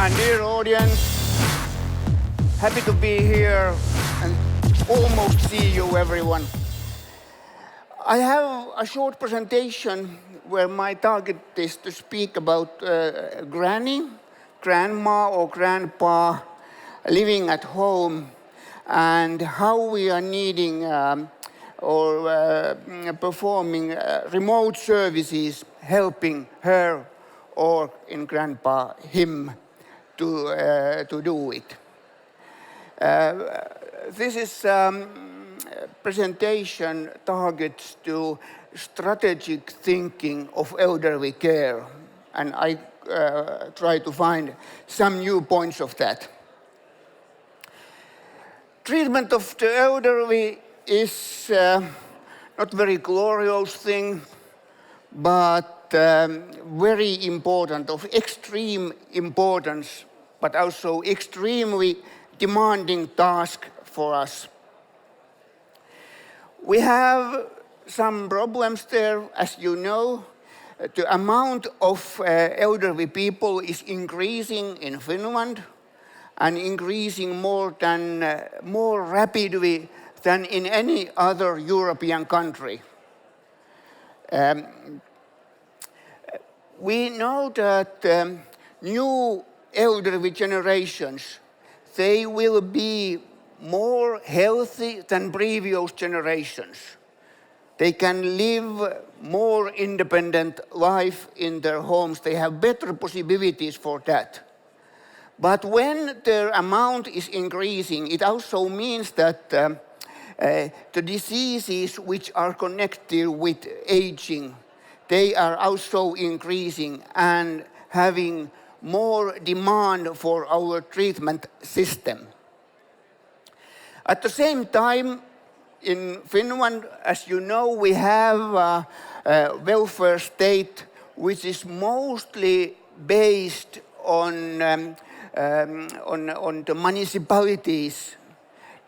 and dear audience, happy to be here and almost see you, everyone. I have a short presentation where my target is to speak about granny, grandma or grandpa living at home and how we are needing or performing remote services helping her or in grandpa him to do it. This is presentation targets to strategic thinking of elderly care, and I try to find some new points of that. Treatment of the elderly is not very glorious thing, but very important, of extreme importance, but also extremely demanding task for us. We have some problems there, as you know. The amount of elderly people is increasing in Finland and increasing more rapidly than in any other European country. We know that new elderly generations, they will be more healthy than previous generations. They can live more independent life in their homes. They have better possibilities for that. But when their amount is increasing, it also means that the diseases which are connected with aging, they are also increasing and having more demand for our treatment system. At the same time, in Finland, as you know, we have a welfare state which is mostly based on the municipalities,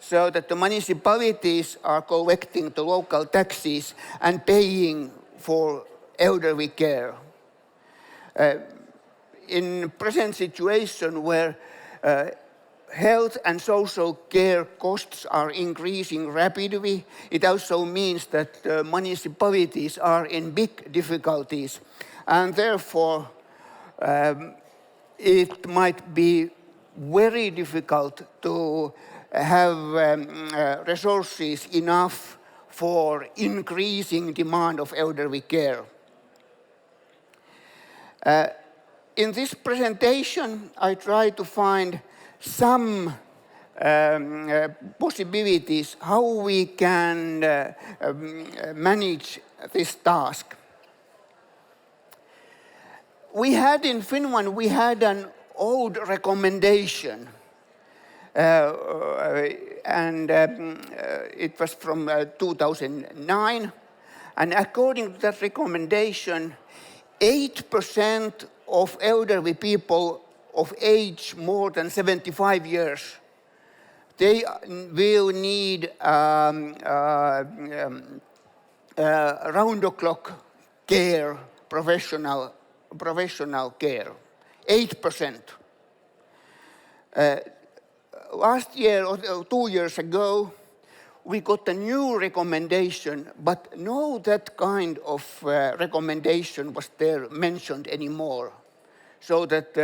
so that the municipalities are collecting the local taxes and paying for elderly care. In present situation where health and social care costs are increasing rapidly, it also means that the municipalities are in big difficulties, and therefore it might be very difficult to have resources enough for increasing demand of elderly care. In this presentation, I try to find some possibilities how we can manage this task. In Finland, we had an old recommendation, and it was from 2009. And according to that recommendation, 8% of elderly people of age more than 75 years, they will need round-the-clock care, professional care. 8%. Last year or 2 years ago, we got a new recommendation, but no that kind of recommendation was there mentioned anymore. So that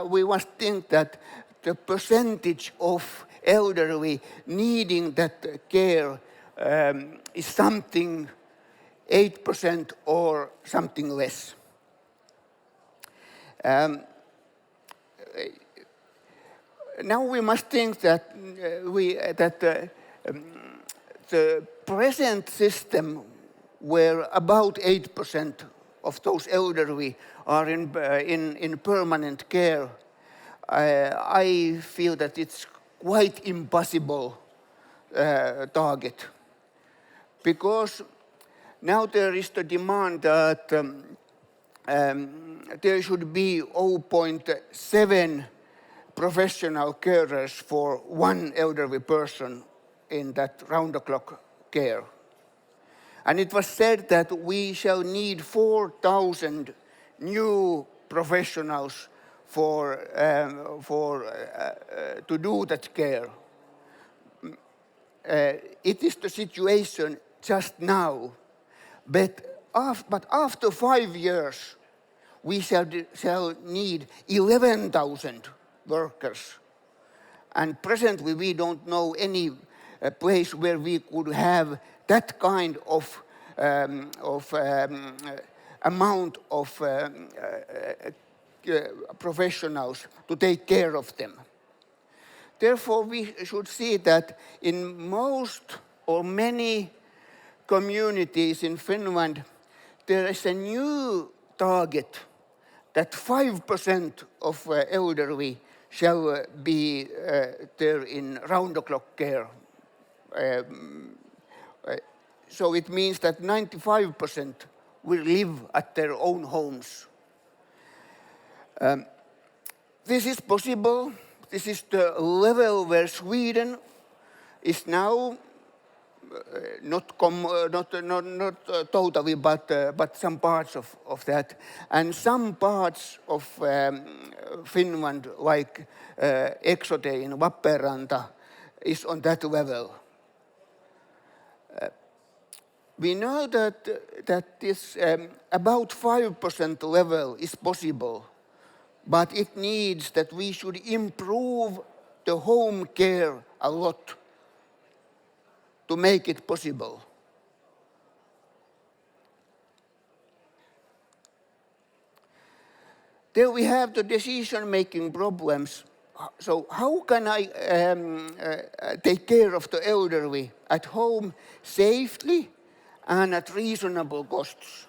we must think that the percentage of elderly needing that care is something 8% or something less. Now we must think that the present system, where about 8% of those elderly are in permanent care, I feel that it's quite impossible target, because now there is the demand that there should be 0.7 professional carers for one elderly person in that round-the-clock care. And it was said that we shall need 4,000 new professionals to do that care. It is the situation just now, but after 5 years, we shall need 11,000 workers. And presently, we don't know any place where we could have that kind of amount of professionals to take care of them. Therefore, we should see that in most or many communities in Finland, there is a new target that 5% of elderly shall be there in round-the-clock care. So it means that 95% will live at their own homes. This is possible. This is the level where Sweden is now, not totally, but some parts of that. And some parts of Finland, like Eksote in Lappeenranta, is on that level. We know that this about 5% level is possible, but it needs that we should improve the home care a lot to make it possible. Then we have the decision-making problems. So how can I take care of the elderly at home safely and at reasonable costs?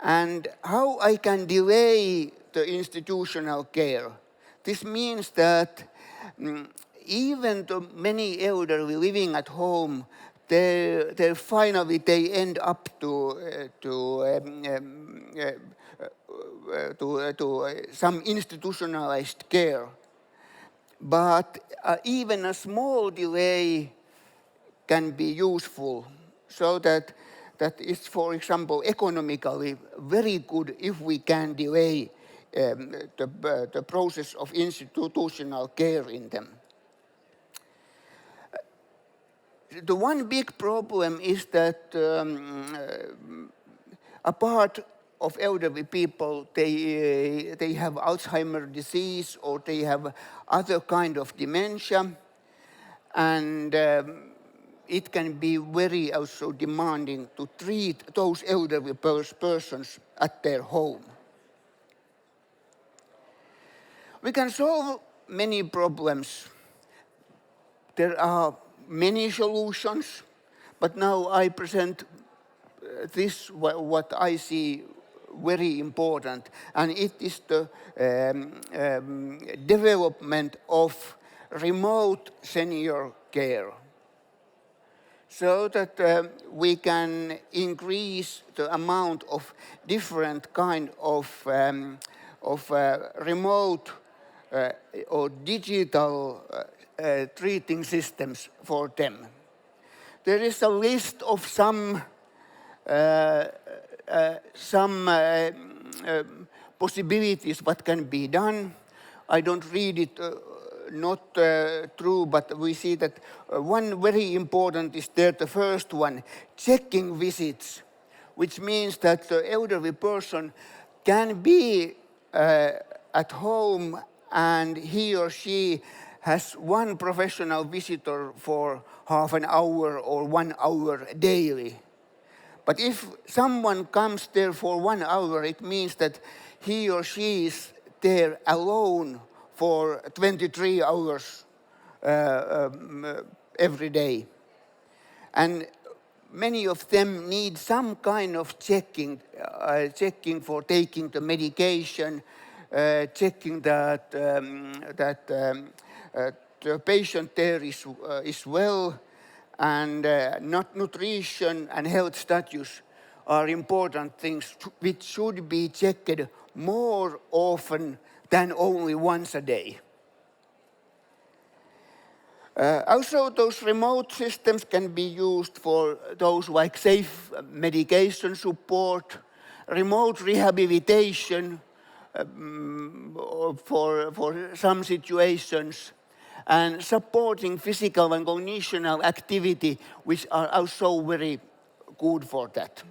And how I can delay the institutional care? This means that even the many elderly living at home, finally they end up to some institutionalized care. But even a small delay can be useful, so that is, for example, economically very good if we can delay the process of institutional care in them. The one big problem is that a part of elderly people, they have Alzheimer's disease or they have other kind of dementia, and it can be very also demanding to treat those elderly persons at their home. We can solve many problems. There are many solutions, but now I present this, what I see very important, and it is the development of remote senior care, so that we can increase the amount of different kind of remote or digital treating systems for them. There is a list of some possibilities what can be done. I don't read it not true, but we see that one very important is there, the first one, checking visits, which means that the elderly person can be at home and he or she has one professional visitor for half an hour or 1 hour daily. But if someone comes there for 1 hour, it means that he or she is there alone for 23 hours every day. And many of them need some kind of checking for taking the medication, checking that the patient there is well, and not nutrition and health status are important things which should be checked more often than only once a day. Also, those remote systems can be used for those like safe medication support remote rehabilitation for some situations, and supporting physical and cognitional activity, which are also very good for that.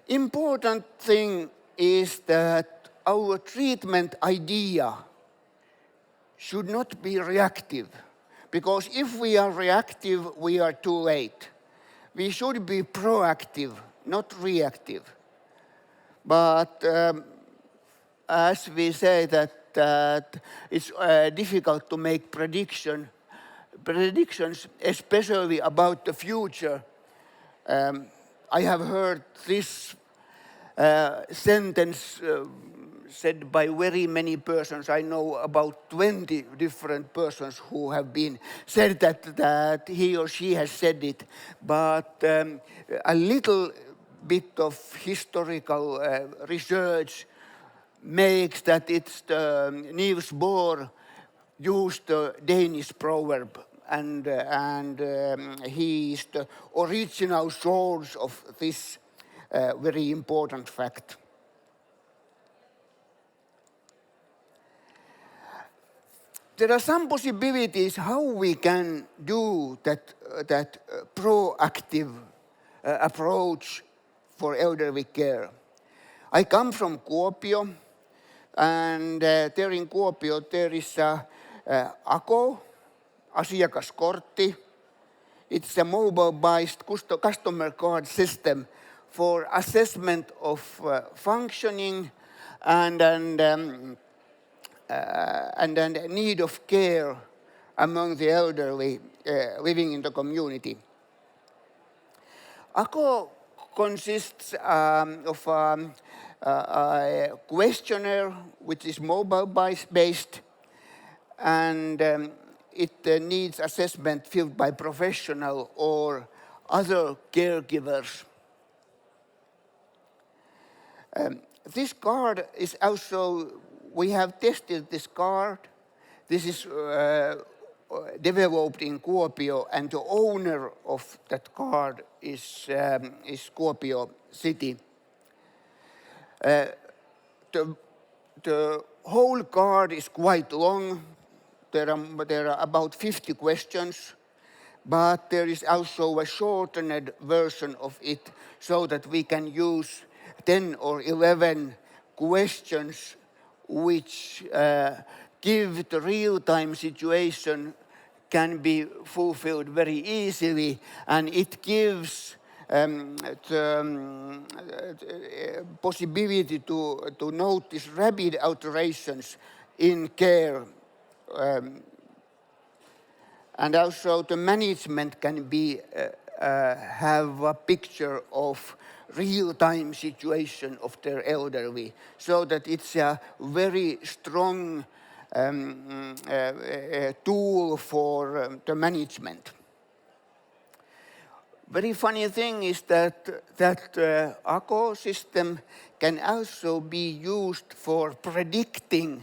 Important thing is that our treatment idea should not be reactive, because if we are reactive, we are too late. We should be proactive, not reactive. But as we say that it's difficult to make predictions, especially about the future. I have heard this sentence said by very many persons. I know about 20 different persons who have been said that he or she has said it. But a little bit of historical research makes that it's Niels Bohr used the Danish proverb, and he is the original source of this very important fact. There are some possibilities how we can do that proactive approach for elderly care. I come from Kuopio, and there in Kuopio there is a AKO, asiakaskortti. It's a mobile-based customer card system for assessment of functioning and need of care among the elderly living in the community. AKO consists of a questionnaire which is mobile-based, and it needs assessment filled by professional or other caregivers. This card is also, we have tested this card. This is developed in Kuopio, and the owner of that card is Kuopio City. The whole card is quite long. There are about 50 questions, but there is also a shortened version of it so that we can use 10 or 11 questions which give the real-time situation can be fulfilled very easily, and it gives the possibility to notice rapid alterations in care. And also the management can be have a picture of real-time situation of their elderly, so that it's a very strong tool for the management. Very funny thing is that AKO system can also be used for predicting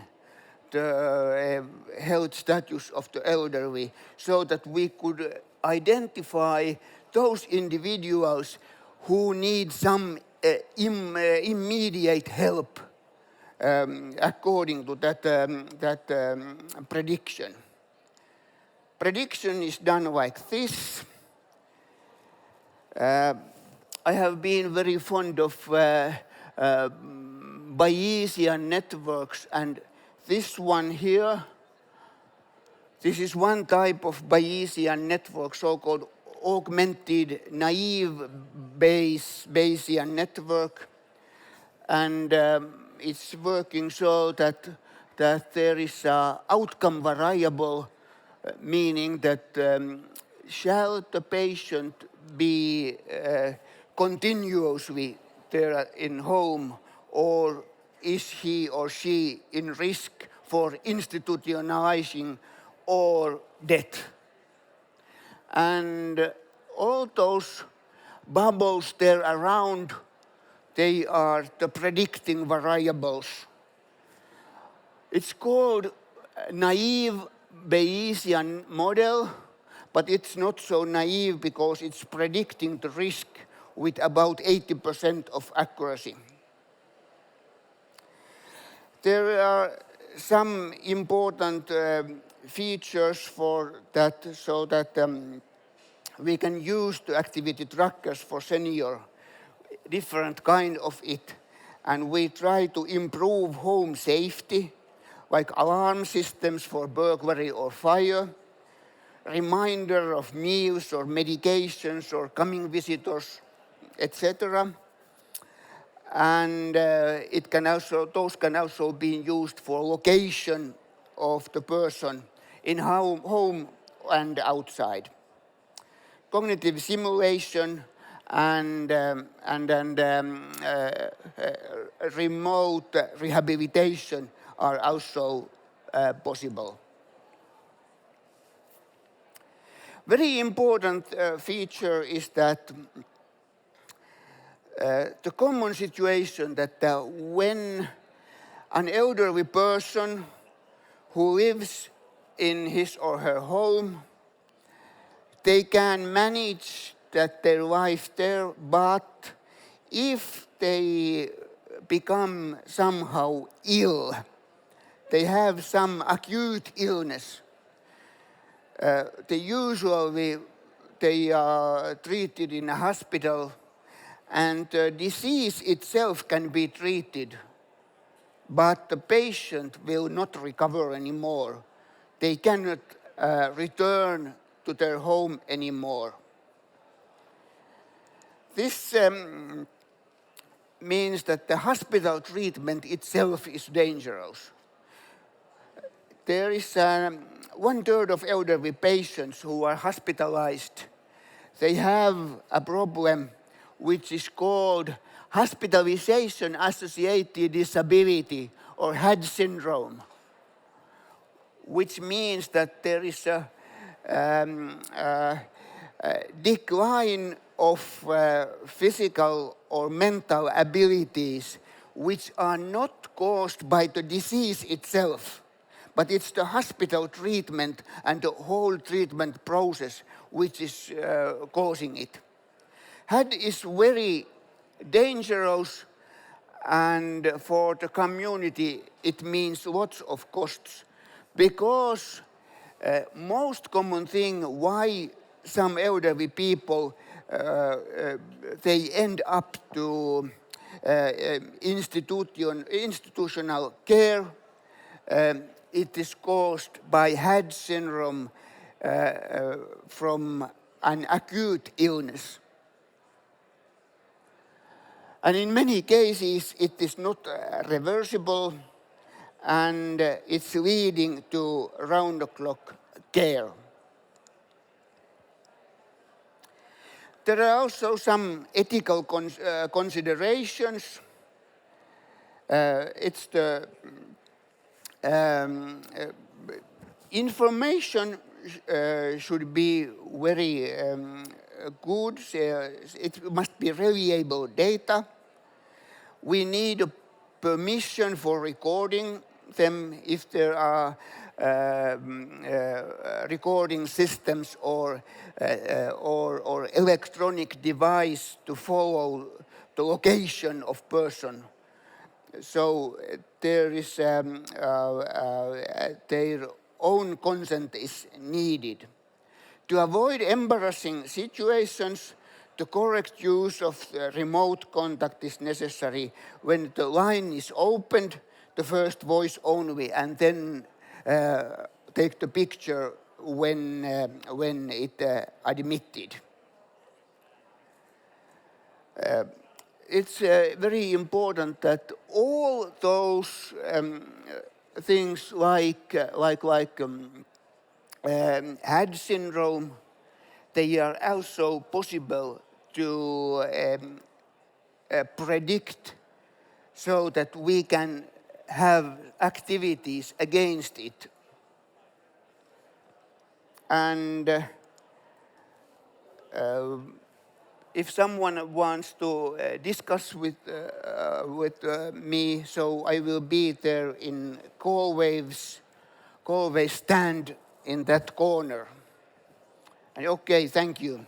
the health status of the elderly, so that we could identify those individuals who need some immediate help according to that prediction. Prediction is done like this. I have been very fond of Bayesian networks, and this one here, this is one type of Bayesian network, so-called augmented naive Bayesian network, and it's working so that there is an outcome variable, meaning that shall the patient be continuously there in home, or is he or she in risk for institutionalizing or death? And all those bubbles there around, they are the predicting variables. It's called naive Bayesian model, but it's not so naive because it's predicting the risk with about 80% of accuracy. There are some important features for that, so that we can use the activity trackers for senior, different kind of it, and we try to improve home safety, like alarm systems for burglary or fire, reminder of meals or medications or coming visitors, etc. And those can also be used for location of the person in home and outside. Cognitive simulation and remote rehabilitation are also possible. Very important feature is that the common situation that when an elderly person who lives in his or her home, they can manage that their life there, but if they become somehow ill, they have some acute illness, they are treated in a hospital, and the disease itself can be treated, but the patient will not recover anymore. They cannot return to their home anymore. This means that the hospital treatment itself is dangerous. There is 1/3 of elderly patients who are hospitalized. They have a problem which is called hospitalization-associated disability, or HAD syndrome, which means that there is a decline of physical or mental abilities which are not caused by the disease itself, but it's the hospital treatment and the whole treatment process which is causing it. HAD is very dangerous, and for the community it means lots of costs, because most common thing why some elderly people they end up to institutional care, it is caused by HAD syndrome from an acute illness. And in many cases, it is not reversible, and it's leading to round-the-clock care. There are also some ethical considerations. It's the information should be very good. It must be reliable data. We need a permission for recording them if there are recording systems or electronic device to follow the location of person. So there is their own consent is needed. To avoid embarrassing situations, the correct use of remote contact is necessary. When the line is opened, the first voice only, and then take the picture when it admitted. It's very important that all those things like HAD syndrome, they are also possible to predict, so that we can have activities against it. And if someone wants to discuss with me, so I will be there in Callwave stand in that corner. And okay, thank you.